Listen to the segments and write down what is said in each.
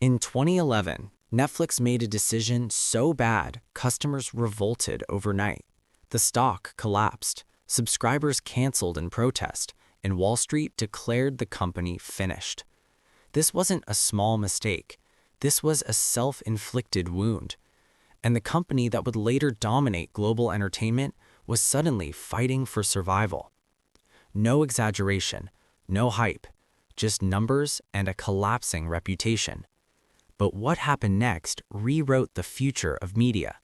In 2011, Netflix made a decision so bad customers revolted overnight. The stock collapsed, subscribers canceled in protest, and Wall Street declared the company finished. This wasn't a small mistake. This was a self-inflicted wound. And the company that would later dominate global entertainment was suddenly fighting for survival. No exaggeration, no hype, just numbers and a collapsing reputation. But what happened next rewrote the future of media.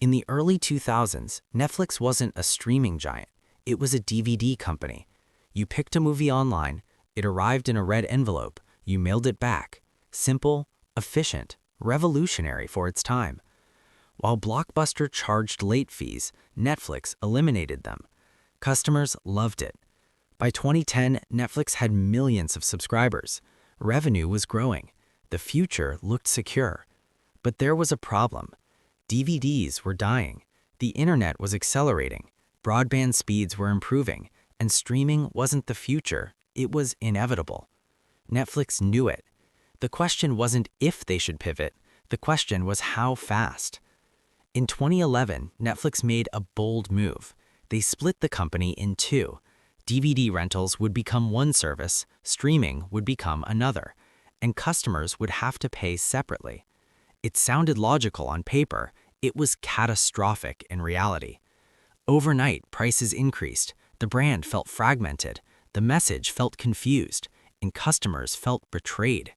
In the early 2000s, Netflix wasn't a streaming giant. It was a DVD company. You picked a movie online, it arrived in a red envelope, you mailed it back. Simple, efficient, revolutionary for its time. While Blockbuster charged late fees, Netflix eliminated them. Customers loved it. By 2010, Netflix had millions of subscribers. Revenue was growing. The future looked secure. But there was a problem. DVDs were dying. The internet was accelerating. Broadband speeds were improving. And streaming wasn't the future. It was inevitable. Netflix knew it. The question wasn't if they should pivot. The question was how fast. In 2011, Netflix made a bold move. They split the company in two. DVD rentals would become one service, streaming would become another, and customers would have to pay separately. It sounded logical on paper. It was catastrophic in reality. Overnight, prices increased. The brand felt fragmented. The message felt confused, and customers felt betrayed.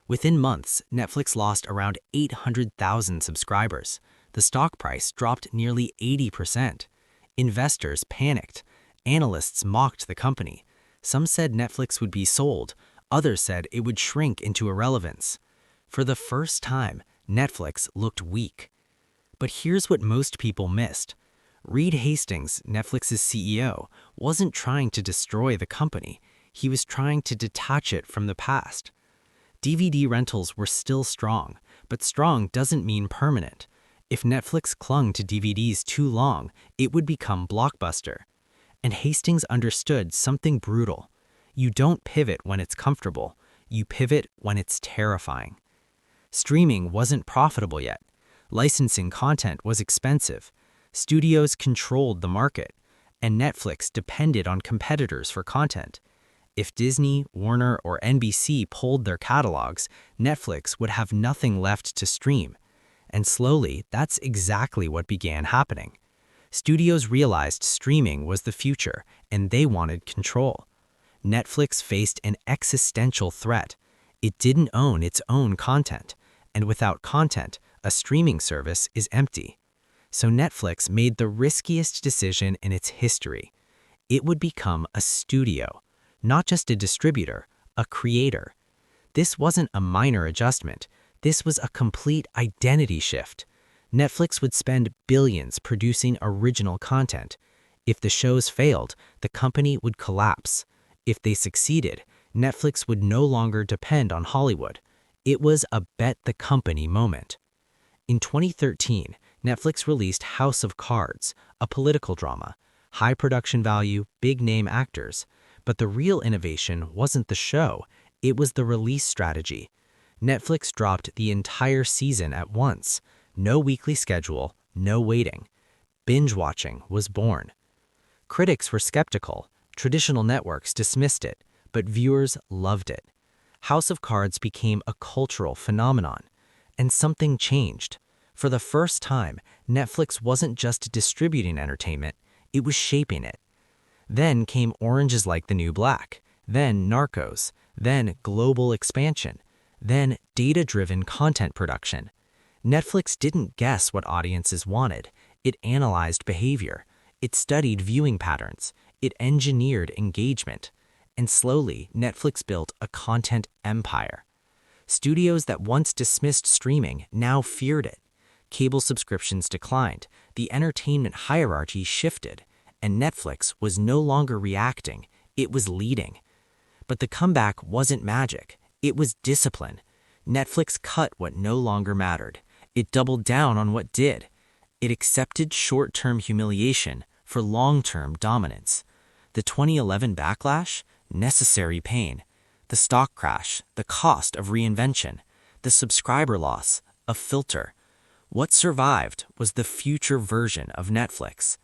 Within months, Netflix lost around 800,000 subscribers. The stock price dropped nearly 80%. Investors panicked. Analysts mocked the company. Some said Netflix would be sold. Others said it would shrink into irrelevance. For the first time, Netflix looked weak. But here's what most people missed. Reed Hastings, Netflix's CEO, wasn't trying to destroy the company. He was trying to detach it from the past. DVD rentals were still strong, but strong doesn't mean permanent. If Netflix clung to DVDs too long, it would become Blockbuster. And Hastings understood something brutal. You don't pivot when it's comfortable. You pivot when it's terrifying. Streaming wasn't profitable yet. Licensing content was expensive. Studios controlled the market, and Netflix depended on competitors for content. If Disney, Warner, or NBC pulled their catalogs, Netflix would have nothing left to stream. And slowly, that's exactly what began happening. Studios realized streaming was the future, and they wanted control. Netflix faced an existential threat. It didn't own its own content, and without content, a streaming service is empty. So Netflix made the riskiest decision in its history. It would become a studio, not just a distributor, a creator. This wasn't a minor adjustment. This was a complete identity shift. Netflix would spend billions producing original content. If the shows failed, the company would collapse. If they succeeded, Netflix would no longer depend on Hollywood. It was a bet the company moment. In 2013, Netflix released House of Cards, a political drama. High production value, big-name actors. But the real innovation wasn't the show, it was the release strategy. Netflix dropped the entire season at once. No weekly schedule, no waiting. Binge-watching was born. Critics were skeptical. Traditional networks dismissed it, but viewers loved it. House of Cards became a cultural phenomenon. And something changed. For the first time, Netflix wasn't just distributing entertainment, it was shaping it. Then came Orange is Like the New Black, then Narcos, then global expansion, then data-driven content production. Netflix didn't guess what audiences wanted. It analyzed behavior. It studied viewing patterns. It engineered engagement. And slowly, Netflix built a content empire. Studios that once dismissed streaming now feared it. Cable subscriptions declined. The entertainment hierarchy shifted. And Netflix was no longer reacting. It was leading. But the comeback wasn't magic. It was discipline. Netflix cut what no longer mattered. It doubled down on what did. It accepted short-term humiliation for long-term dominance. The 2011 backlash? Necessary pain. The stock crash, the cost of reinvention. the subscriber loss, a filter. What survived was the future version of Netflix.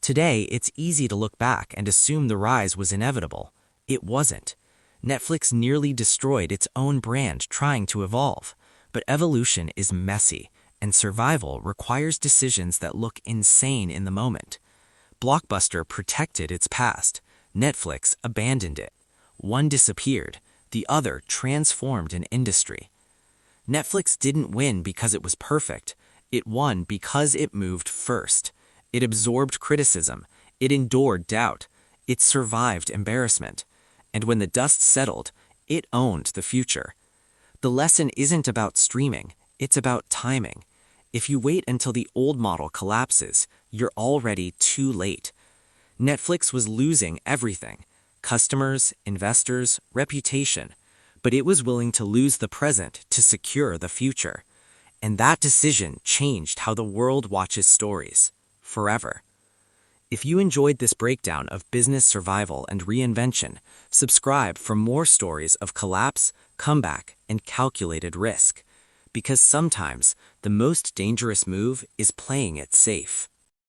Today, it's easy to look back and assume the rise was inevitable. It wasn't. Netflix nearly destroyed its own brand trying to evolve. But evolution is messy, and survival requires decisions that look insane in the moment. Blockbuster protected its past. Netflix abandoned it. One disappeared. The other transformed an industry. Netflix didn't win because it was perfect. It won because it moved first. It absorbed criticism. It endured doubt. It survived embarrassment. And when the dust settled, it owned the future. The lesson isn't about streaming, it's about timing. If you wait until the old model collapses, you're already too late. Netflix was losing everything: customers, investors, reputation. But it was willing to lose the present to secure the future. And that decision changed how the world watches stories, forever. If you enjoyed this breakdown of business survival and reinvention, subscribe for more stories of collapse, comeback, and calculated risk. Because sometimes the most dangerous move is playing it safe.